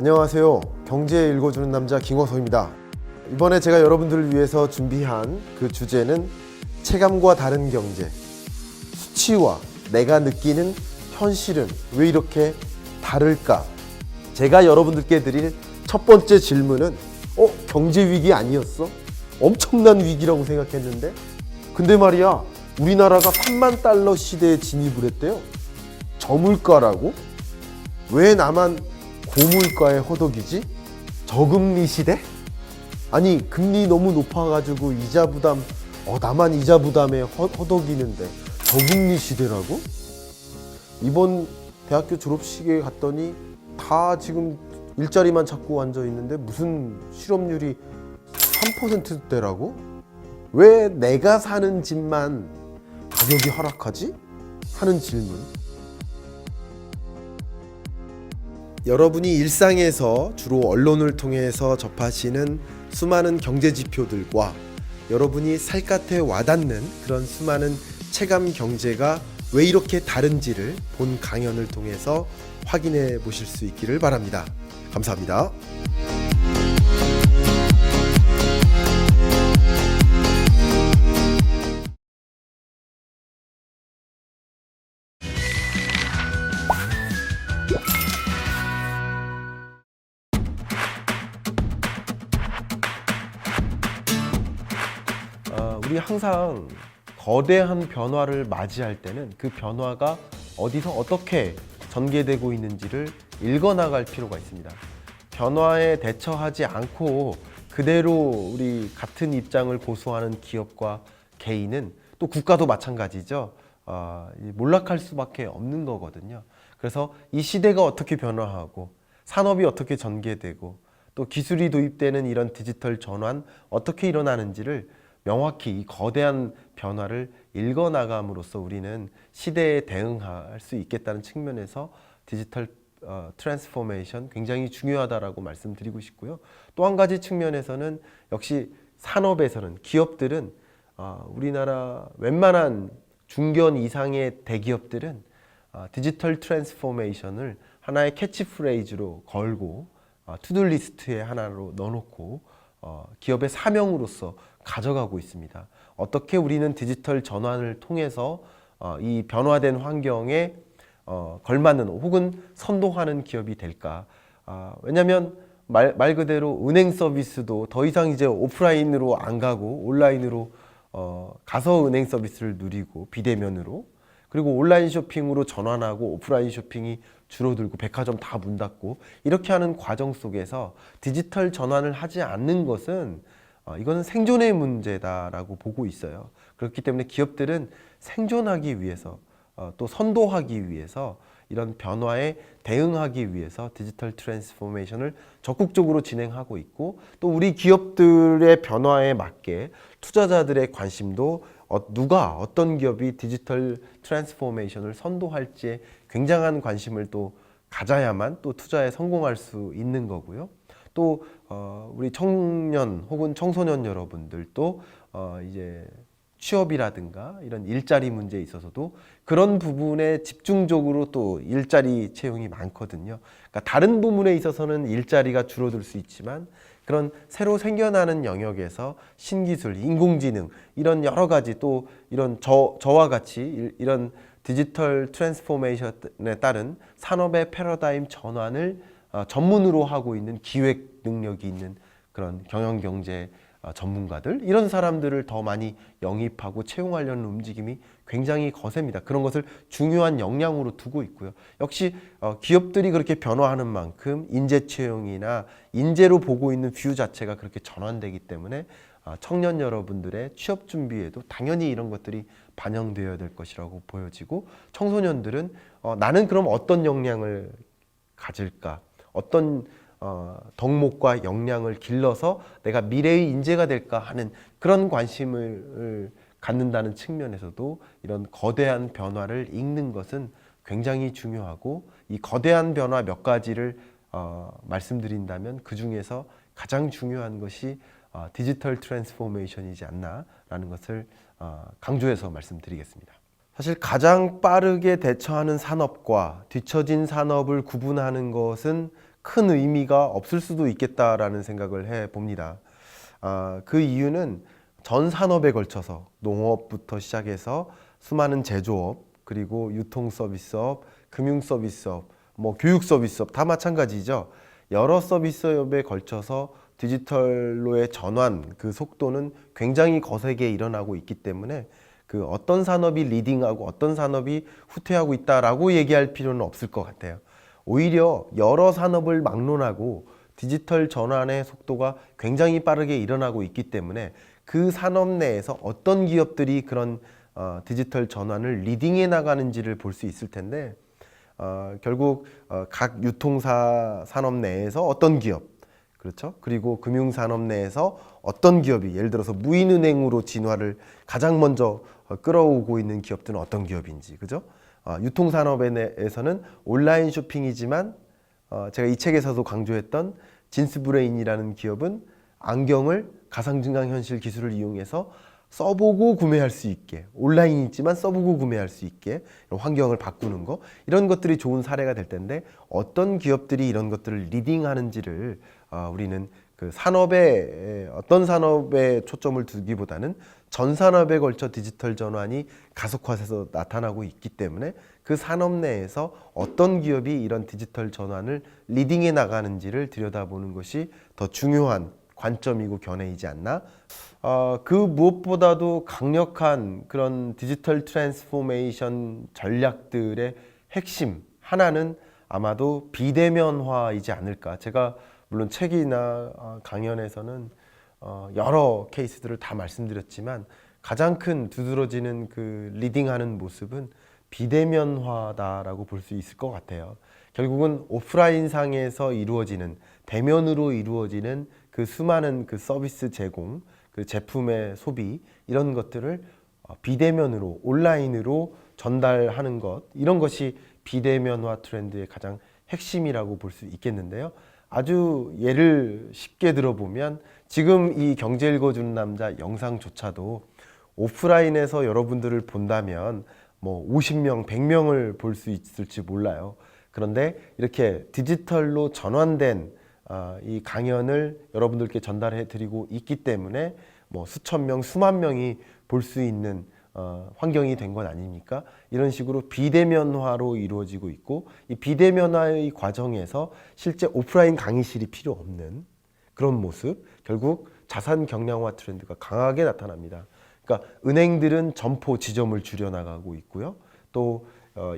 안녕하세요. 경제 읽어주는 남자 김호성입니다. 이번에 제가 여러분들을 위해서 준비한 그 주제는 체감과 다른 경제. 수치와 내가 느끼는 현실은 왜 이렇게 다를까? 제가 여러분들께 드릴 첫 번째 질문은 경제 위기 아니었어? 엄청난 위기라고 생각했는데 근데 말이야, 우리나라가 3만 달러 시대에 진입을 했대요. 저물가라고? 왜 나만 고물가에 허덕이지? 저금리 시대? 아니, 금리 너무 높아가지고 이자 부담, 나만 이자 부담에 허덕이는데 저금리 시대라고? 이번 대학교 졸업식에 갔더니 다 지금 일자리만 찾고 앉아 있는데 무슨 실업률이 3%대라고? 왜 내가 사는 집만 가격이 하락하지? 하는 질문. 여러분이 일상에서 주로 언론을 통해서 접하시는 수많은 경제 지표들과 여러분이 살갗에 와닿는 그런 수많은 체감 경제가 왜 이렇게 다른지를 본 강연을 통해서 확인해 보실 수 있기를 바랍니다. 감사합니다. 우리 항상 거대한 변화를 맞이할 때는 그 변화가 어디서 어떻게 전개되고 있는지를 읽어나갈 필요가 있습니다. 변화에 대처하지 않고 그대로 우리 같은 입장을 고수하는 기업과 개인은, 또 국가도 마찬가지죠. 몰락할 수밖에 없는 거거든요. 그래서 이 시대가 어떻게 변화하고 산업이 어떻게 전개되고 또 기술이 도입되는 이런 디지털 전환 어떻게 일어나는지를 명확히 이 거대한 변화를 읽어나감으로써 우리는 시대에 대응할 수 있겠다는 측면에서 디지털 트랜스포메이션 굉장히 중요하다라고 말씀드리고 싶고요. 또 한 가지 측면에서는 역시 산업에서는, 기업들은 우리나라 웬만한 중견 이상의 대기업들은 디지털 트랜스포메이션을 하나의 캐치프레이즈로 걸고 투두리스트에 하나로 넣어놓고 기업의 사명으로서 가져가고 있습니다. 어떻게 우리는 디지털 전환을 통해서 이 변화된 환경에 걸맞는 혹은 선도하는 기업이 될까? 왜냐하면 말 그대로 은행 서비스도 더 이상 이제 오프라인으로 안 가고 온라인으로 가서 은행 서비스를 누리고 비대면으로, 그리고 온라인 쇼핑으로 전환하고 오프라인 쇼핑이 줄어들고 백화점 다 문 닫고 이렇게 하는 과정 속에서 디지털 전환을 하지 않는 것은 이거는 생존의 문제다라고 보고 있어요. 그렇기 때문에 기업들은 생존하기 위해서 또 선도하기 위해서 이런 변화에 대응하기 위해서 디지털 트랜스포메이션을 적극적으로 진행하고 있고, 또 우리 기업들의 변화에 맞게 투자자들의 관심도 누가 어떤 기업이 디지털 트랜스포메이션을 선도할지에 굉장한 관심을 또 가져야만 또 투자에 성공할 수 있는 거고요. 또 우리 청년 혹은 청소년 여러분들도 이제 취업이라든가 이런 일자리 문제에 있어서도 그런 부분에 집중적으로 또 일자리 채용이 많거든요. 그러니까 다른 부분에 있어서는 일자리가 줄어들 수 있지만 그런 새로 생겨나는 영역에서 신기술, 인공지능 이런 여러 가지, 또 이런 저와 같이 이런 디지털 트랜스포메이션에 따른 산업의 패러다임 전환을 전문으로 하고 있는 기획 능력이 있는 그런 경영경제 전문가들, 이런 사람들을 더 많이 영입하고 채용하려는 움직임이 굉장히 거셉니다. 그런 것을 중요한 역량으로 두고 있고요. 역시 기업들이 그렇게 변화하는 만큼 인재 채용이나 인재로 보고 있는 뷰 자체가 그렇게 전환되기 때문에 청년 여러분들의 취업 준비에도 당연히 이런 것들이 반영되어야 될 것이라고 보여지고, 청소년들은 나는 그럼 어떤 역량을 가질까? 어떤 덕목과 역량을 길러서 내가 미래의 인재가 될까 하는 그런 관심을 갖는다는 측면에서도 이런 거대한 변화를 읽는 것은 굉장히 중요하고, 이 거대한 변화 몇 가지를 말씀드린다면 그 중에서 가장 중요한 것이 디지털 트랜스포메이션이지 않나라는 것을 강조해서 말씀드리겠습니다. 사실 가장 빠르게 대처하는 산업과 뒤처진 산업을 구분하는 것은 큰 의미가 없을 수도 있겠다라는 생각을 해 봅니다. 그 이유는 전 산업에 걸쳐서 농업부터 시작해서 수많은 제조업, 그리고 유통 서비스업, 금융 서비스업, 뭐 교육 서비스업 다 마찬가지죠. 여러 서비스업에 걸쳐서 디지털로의 전환 그 속도는 굉장히 거세게 일어나고 있기 때문에 그 어떤 산업이 리딩하고 어떤 산업이 후퇴하고 있다라고 얘기할 필요는 없을 것 같아요. 오히려 여러 산업을 막론하고 디지털 전환의 속도가 굉장히 빠르게 일어나고 있기 때문에 그 산업 내에서 어떤 기업들이 그런 디지털 전환을 리딩해 나가는지를 볼 수 있을 텐데 결국 각 유통사 산업 내에서 어떤 기업, 그렇죠? 그리고 금융산업 내에서 어떤 기업이 예를 들어서 무인은행으로 진화를 가장 먼저 끌어오고 있는 기업들은 어떤 기업인지, 그죠? 유통산업에서는 온라인 쇼핑이지만 제가 이 책에서도 강조했던 진스브레인이라는 기업은 안경을 가상증강현실 기술을 이용해서 써보고 구매할 수 있게, 온라인이지만 써보고 구매할 수 있게 환경을 바꾸는 거, 이런 것들이 좋은 사례가 될 텐데 어떤 기업들이 이런 것들을 리딩하는지를 우리는 그 산업에 어떤 산업에 초점을 두기보다는 전 산업에 걸쳐 디지털 전환이 가속화돼서 나타나고 있기 때문에 그 산업 내에서 어떤 기업이 이런 디지털 전환을 리딩해 나가는지를 들여다보는 것이 더 중요한 관점이고 견해이지 않나. 그 무엇보다도 강력한 그런 디지털 트랜스포메이션 전략들의 핵심 하나는 아마도 비대면화이지 않을까. 제가 물론 책이나 강연에서는 여러 케이스들을 다 말씀드렸지만 가장 큰 두드러지는 그 리딩하는 모습은 비대면화다라고 볼 수 있을 것 같아요. 결국은 오프라인 상에서 이루어지는, 대면으로 이루어지는 그 수많은 그 서비스 제공, 그 제품의 소비, 이런 것들을 비대면으로, 온라인으로 전달하는 것, 이런 것이 비대면화 트렌드의 가장 핵심이라고 볼 수 있겠는데요. 아주 예를 쉽게 들어보면 지금 이 경제 읽어주는 남자 영상조차도 오프라인에서 여러분들을 본다면 뭐 50명, 100명을 볼 수 있을지 몰라요. 그런데 이렇게 디지털로 전환된 이 강연을 여러분들께 전달해 드리고 있기 때문에 뭐 수천 명, 수만 명이 볼 수 있는 환경이 된 건 아닙니까? 이런 식으로 비대면화로 이루어지고 있고, 이 비대면화의 과정에서 실제 오프라인 강의실이 필요 없는 그런 모습, 결국 자산 경량화 트렌드가 강하게 나타납니다. 그러니까 은행들은 점포 지점을 줄여나가고 있고요. 또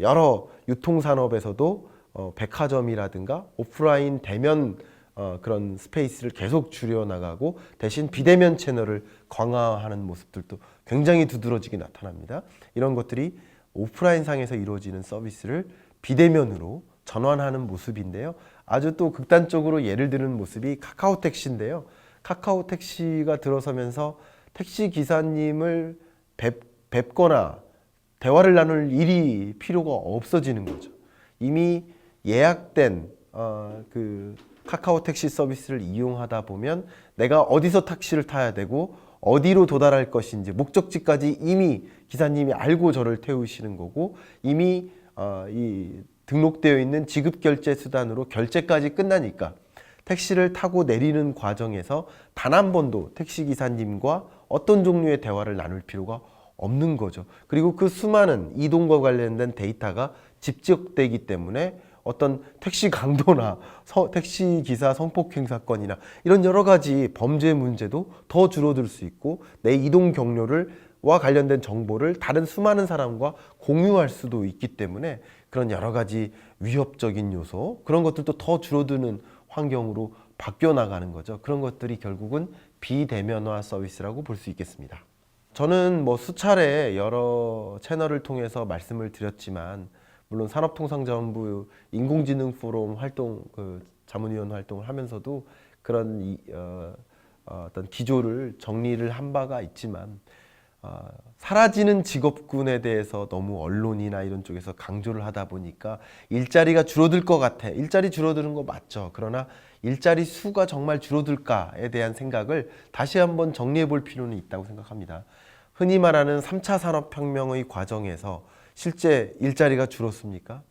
여러 유통산업에서도 백화점이라든가 오프라인 대면 그런 스페이스를 계속 줄여나가고 대신 비대면 채널을 강화하는 모습들도 굉장히 두드러지게 나타납니다. 이런 것들이 오프라인 상에서 이루어지는 서비스를 비대면으로 전환하는 모습인데요. 아주 또 극단적으로 예를 드는 모습이 카카오택시인데요. 카카오택시가 들어서면서 택시 기사님을 뵙거나 대화를 나눌 일이 필요가 없어지는 거죠. 이미 예약된 그 카카오 택시 서비스를 이용하다 보면 내가 어디서 택시를 타야 되고 어디로 도달할 것인지 목적지까지 이미 기사님이 알고 저를 태우시는 거고, 이미 이 등록되어 있는 지급 결제 수단으로 결제까지 끝나니까 택시를 타고 내리는 과정에서 단 한 번도 택시 기사님과 어떤 종류의 대화를 나눌 필요가 없는 거죠. 그리고 그 수많은 이동과 관련된 데이터가 집적되기 때문에 어떤 택시 강도나 택시 기사 성폭행 사건이나 이런 여러 가지 범죄 문제도 더 줄어들 수 있고, 내 이동 경로와 관련된 정보를 다른 수많은 사람과 공유할 수도 있기 때문에 그런 여러 가지 위협적인 요소, 그런 것들도 더 줄어드는 환경으로 바뀌어 나가는 거죠. 그런 것들이 결국은 비대면화 서비스라고 볼 수 있겠습니다. 저는 뭐 수차례 여러 채널을 통해서 말씀을 드렸지만, 물론 산업통상자원부 인공지능 포럼 활동, 그 자문위원 활동을 하면서도 그런 어떤 기조를 정리를 한 바가 있지만, 사라지는 직업군에 대해서 너무 언론이나 이런 쪽에서 강조를 하다 보니까 일자리가 줄어들 것 같아. 일자리 줄어드는 거 맞죠. 그러나 일자리 수가 정말 줄어들까에 대한 생각을 다시 한번 정리해 볼 필요는 있다고 생각합니다. 흔히 말하는 3차 산업혁명의 과정에서 실제 일자리가 줄었습니까?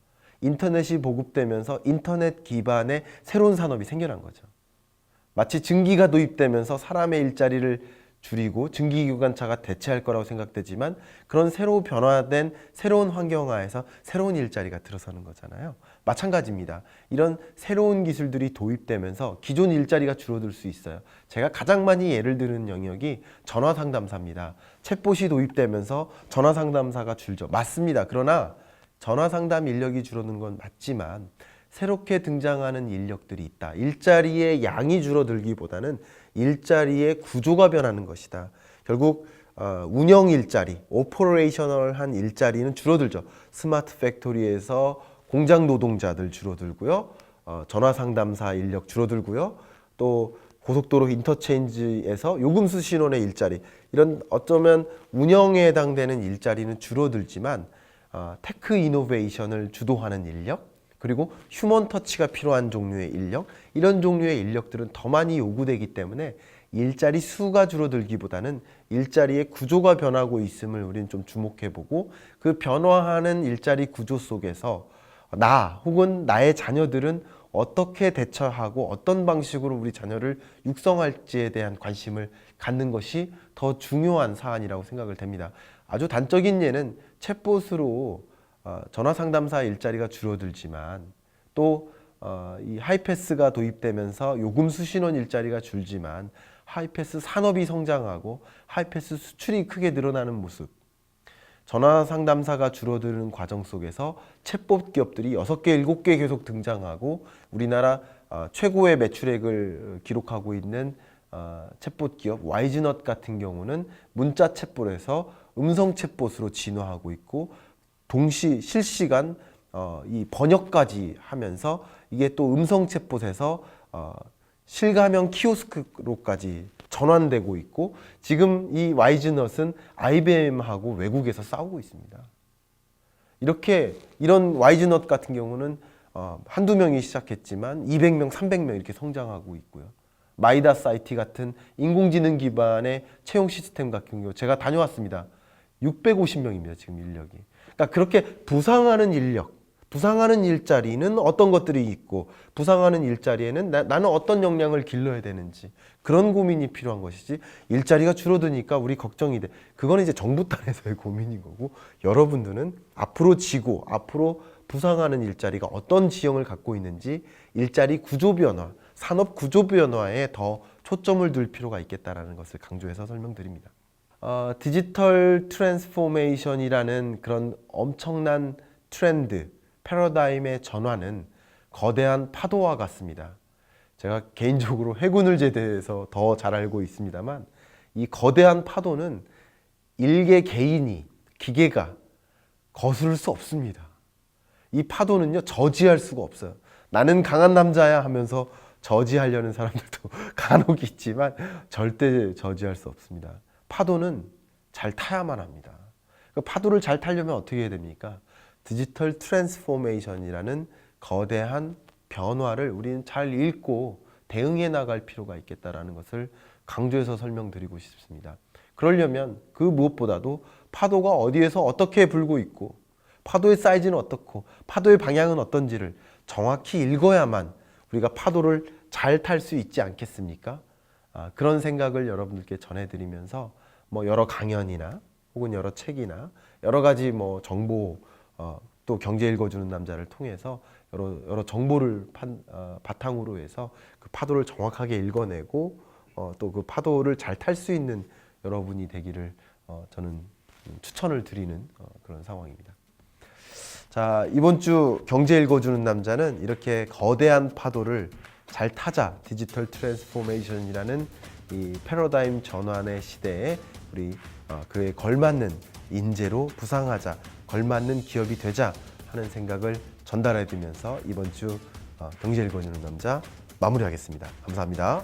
인터넷이 보급되면서 인터넷 기반의 새로운 산업이 생겨난 거죠. 마치 증기가 도입되면서 사람의 일자리를 줄이고 증기기관차가 대체할 거라고 생각되지만 그런 새로 변화된 새로운 환경하에서 새로운 일자리가 들어서는 거잖아요. 마찬가지입니다. 이런 새로운 기술들이 도입되면서 기존 일자리가 줄어들 수 있어요. 제가 가장 많이 예를 드는 영역이 전화상담사입니다. 챗봇이 도입되면서 전화상담사가 줄죠. 맞습니다. 그러나 전화상담 인력이 줄어드는 건 맞지만 새롭게 등장하는 인력들이 있다. 일자리의 양이 줄어들기보다는 일자리의 구조가 변하는 것이다. 결국 운영 일자리, 오퍼레이셔널한 일자리는 줄어들죠. 스마트 팩토리에서 공장 노동자들 줄어들고요. 전화 상담사 인력 줄어들고요. 또 고속도로 인터체인지에서 요금 수신원의 일자리, 이런 어쩌면 운영에 해당되는 일자리는 줄어들지만 테크 이노베이션을 주도하는 인력, 그리고 휴먼 터치가 필요한 종류의 인력, 이런 종류의 인력들은 더 많이 요구되기 때문에 일자리 수가 줄어들기보다는 일자리의 구조가 변하고 있음을 우리는 좀 주목해보고 그 변화하는 일자리 구조 속에서 나 혹은 나의 자녀들은 어떻게 대처하고 어떤 방식으로 우리 자녀를 육성할지에 대한 관심을 갖는 것이 더 중요한 사안이라고 생각을 됩니다. 아주 단적인 예는 챗봇으로 전화 상담사 일자리가 줄어들지만 또 이 하이패스가 도입되면서 요금 수신원 일자리가 줄지만 하이패스 산업이 성장하고 하이패스 수출이 크게 늘어나는 모습, 전화 상담사가 줄어드는 과정 속에서 챗봇 기업들이 6개, 7개 계속 등장하고 우리나라 최고의 매출액을 기록하고 있는 챗봇 기업 와이즈넛 같은 경우는 문자 챗봇에서 음성 챗봇으로 진화하고 있고 동시 실시간 이 번역까지 하면서 이게 또 음성 챗봇에서 실가명 키오스크로까지 전환되고 있고 지금 이 와이즈넛은 IBM하고 외국에서 싸우고 있습니다. 이런 와이즈넛 같은 경우는 한두 명이 시작했지만 200명, 300명 이렇게 성장하고 있고요. 마이다스 IT 같은 인공지능 기반의 채용 시스템 같은 경우 제가 다녀왔습니다. 650명입니다. 지금 인력이. 그러니까 그렇게 부상하는 인력, 부상하는 일자리는 어떤 것들이 있고 부상하는 일자리에는 나는 어떤 역량을 길러야 되는지 그런 고민이 필요한 것이지 일자리가 줄어드니까 우리 걱정이 돼. 그건 이제 정부 단에서의 고민인 거고 여러분들은 앞으로 지고 앞으로 부상하는 일자리가 어떤 지형을 갖고 있는지 일자리 구조 변화, 산업 구조 변화에 더 초점을 둘 필요가 있겠다라는 것을 강조해서 설명드립니다. 디지털 트랜스포메이션이라는 그런 엄청난 트렌드, 패러다임의 전환은 거대한 파도와 같습니다. 제가 개인적으로 해군을 제대해서 더 잘 알고 있습니다만 이 거대한 파도는 일개 개인이, 기계가 거스를 수 없습니다. 이 파도는요, 저지할 수가 없어요. 나는 강한 남자야 하면서 저지하려는 사람들도 간혹 있지만 절대 저지할 수 없습니다. 파도는 잘 타야만 합니다. 그 파도를 잘 타려면 어떻게 해야 됩니까? 디지털 트랜스포메이션이라는 거대한 변화를 우리는 잘 읽고 대응해 나갈 필요가 있겠다라는 것을 강조해서 설명드리고 싶습니다. 그러려면 그 무엇보다도 파도가 어디에서 어떻게 불고 있고 파도의 사이즈는 어떻고 파도의 방향은 어떤지를 정확히 읽어야만 우리가 파도를 잘 탈 수 있지 않겠습니까? 그런 생각을 여러분들께 전해드리면서 여러 강연이나 혹은 여러 책이나 여러 가지 정보 또 경제 읽어주는 남자를 통해서 여러 정보를 바탕으로 해서 그 파도를 정확하게 읽어내고 또 그 파도를 잘 탈 수 있는 여러분이 되기를 저는 추천을 드리는 그런 상황입니다. 자, 이번 주 경제 읽어주는 남자는 이렇게 거대한 파도를 잘 타자, 디지털 트랜스포메이션이라는 이 패러다임 전환의 시대에 우리 그에 걸맞는 인재로 부상하자, 걸맞는 기업이 되자 하는 생각을 전달해 드리면서 이번 주 경제 읽어주는 남자 마무리하겠습니다. 감사합니다.